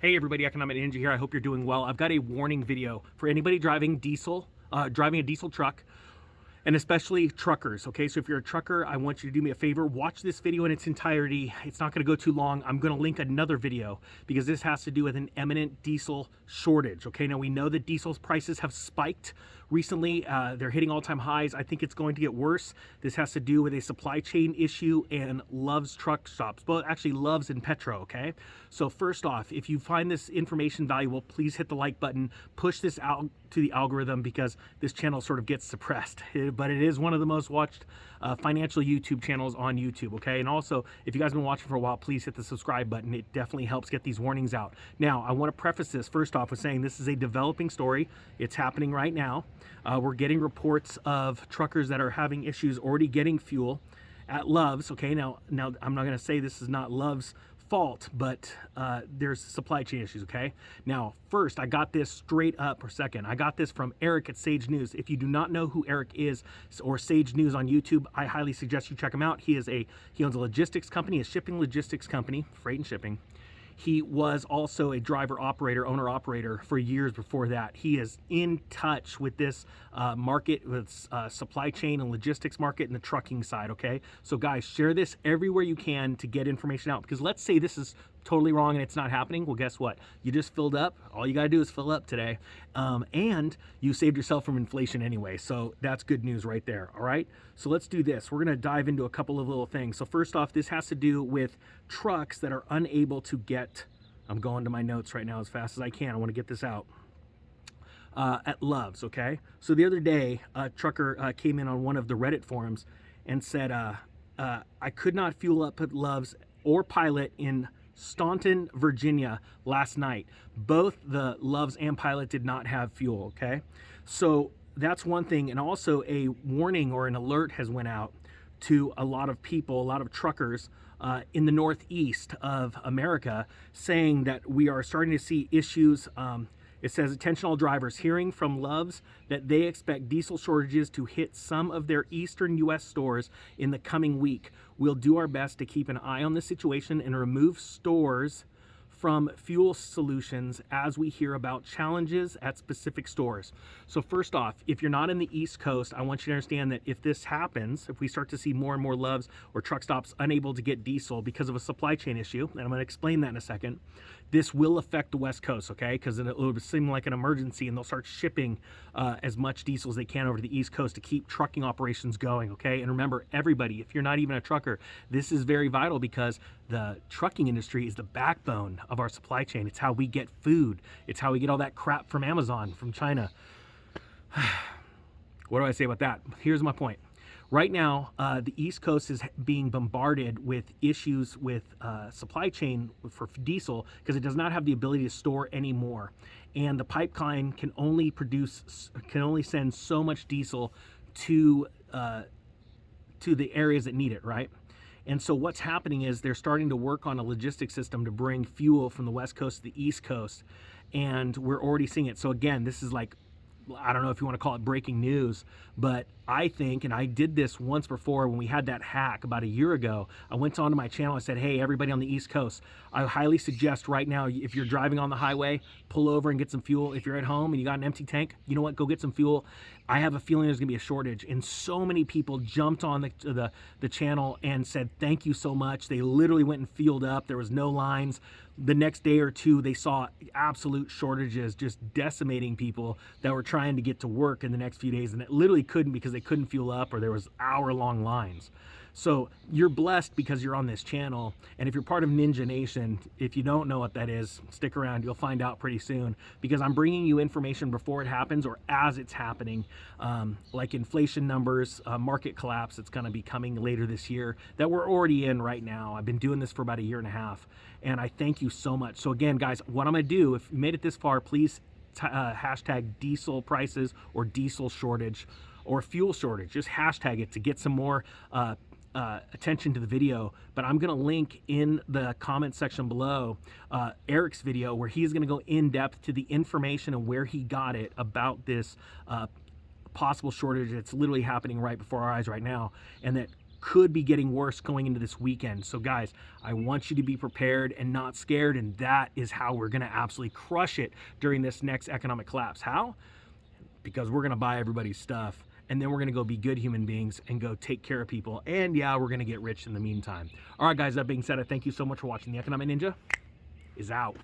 Hey everybody, Economic Ninja here. I hope you're doing well. I've got a warning video for anybody driving driving a diesel truck, and especially truckers, okay? So if you're a trucker, I want you to do me a favor, watch this video in its entirety. It's not gonna go too long. I'm gonna link another video because this has to do with an imminent diesel shortage, okay? Now we know that diesel prices have spiked recently. They're hitting all-time highs. I think it's going to get worse. This has to do with a supply chain issue and Love's truck stops. Well, actually Love's and Petro, okay? So first off, if you find this information valuable, please hit the like button, push this out to the algorithm because this channel sort of gets suppressed, but it is one of the most watched financial YouTube channels on YouTube, okay? And also, if you guys have been watching for a while, please hit the subscribe button. It definitely helps get these warnings out. Now, I want to preface this first off with saying this is a developing story. It's happening right now. We're getting reports of truckers that are having issues already getting fuel at Love's, okay? Now I'm not going to say this is not Love's fault, but there's supply chain issues, okay? Now, first, I got this straight up per second. I got this from Eric at Sage News. If you do not know who Eric is, or Sage News on YouTube, I highly suggest you check him out. He owns a logistics company, a shipping logistics company, freight and shipping. He was also a owner-operator for years before that. He is in touch with this market, with supply chain and logistics market and the trucking side, okay? So guys, share this everywhere you can to get information out, because let's say this is totally wrong and it's not happening. Well, guess what? You just filled up. All you gotta do is fill up today. And you saved yourself from inflation anyway. So that's good news right there, all right? So let's do this. We're gonna dive into a couple of little things. So first off, this has to do with trucks that are unable to get, I'm going to my notes right now as fast as I can. I wanna get this out. At Love's, okay? So the other day, a trucker came in on one of the Reddit forums and said, I could not fuel up at Love's or Pilot in Staunton, Virginia last night. Both the Love's and Pilot did not have fuel, okay? So that's one thing. And also a warning or an alert has went out to a lot of people, a lot of truckers in the Northeast of America, saying that we are starting to see issues. It says, attention all drivers, hearing from Love's that they expect diesel shortages to hit some of their eastern U.S. stores in the coming week. We'll do our best to keep an eye on the situation and remove stores from fuel solutions as we hear about challenges at specific stores. So first off, if you're not in the East Coast, I want you to understand that if this happens, if we start to see more and more Loves or truck stops unable to get diesel because of a supply chain issue, and I'm going to explain that in a second, this will affect the West Coast, okay? Because it'll seem like an emergency and they'll start shipping as much diesel as they can over to the East Coast to keep trucking operations going, okay? And remember, everybody, if you're not even a trucker, this is very vital because the trucking industry is the backbone of our supply chain. It's how we get food. It's how we get all that crap from Amazon, from China. What do I say about that? Here's my point. Right now, the East Coast is being bombarded with issues with supply chain for diesel because it does not have the ability to store anymore. And the pipeline can only send so much diesel to the areas that need it, right? And so what's happening is they're starting to work on a logistics system to bring fuel from the West Coast to the East Coast. And we're already seeing it. So again, this is like, I don't know if you want to call it breaking news, but I think, and I did this once before when we had that hack about a year ago, I went onto my channel, I said, hey, everybody on the East Coast, I highly suggest right now, if you're driving on the highway, pull over and get some fuel. If you're at home and you got an empty tank, you know what, go get some fuel. I have a feeling there's gonna be a shortage. And so many people jumped on the channel and said, thank you so much. They literally went and fueled up. There was no lines. The next day or two, they saw absolute shortages, just decimating people that were trying to get to work in the next few days. And it literally couldn't because they couldn't fuel up or there was hour-long lines. So you're blessed because you're on this channel. And if you're part of Ninja Nation, if you don't know what that is, stick around. You'll find out pretty soon because I'm bringing you information before it happens or as it's happening, like inflation numbers, market collapse that's going to be coming later this year that we're already in right now. I've been doing this for about a year and a half, and I thank you so much. So again, guys, what I'm going to do, if you made it this far, please hashtag diesel prices or diesel shortage or fuel shortage. Just hashtag it to get some more attention to the video. But I'm going to link in the comment section below Eric's video where he's going to go in depth to the information and where he got it about this possible shortage that's literally happening right before our eyes right now, and that could be getting worse going into this weekend. So guys, I want you to be prepared and not scared, and that is how we're gonna absolutely crush it during this next economic collapse. How? Because we're gonna buy everybody's stuff, and then we're gonna go be good human beings and go take care of people, and yeah, we're gonna get rich in the meantime. All right guys, that being said, I thank you so much for watching. The Economic Ninja is out.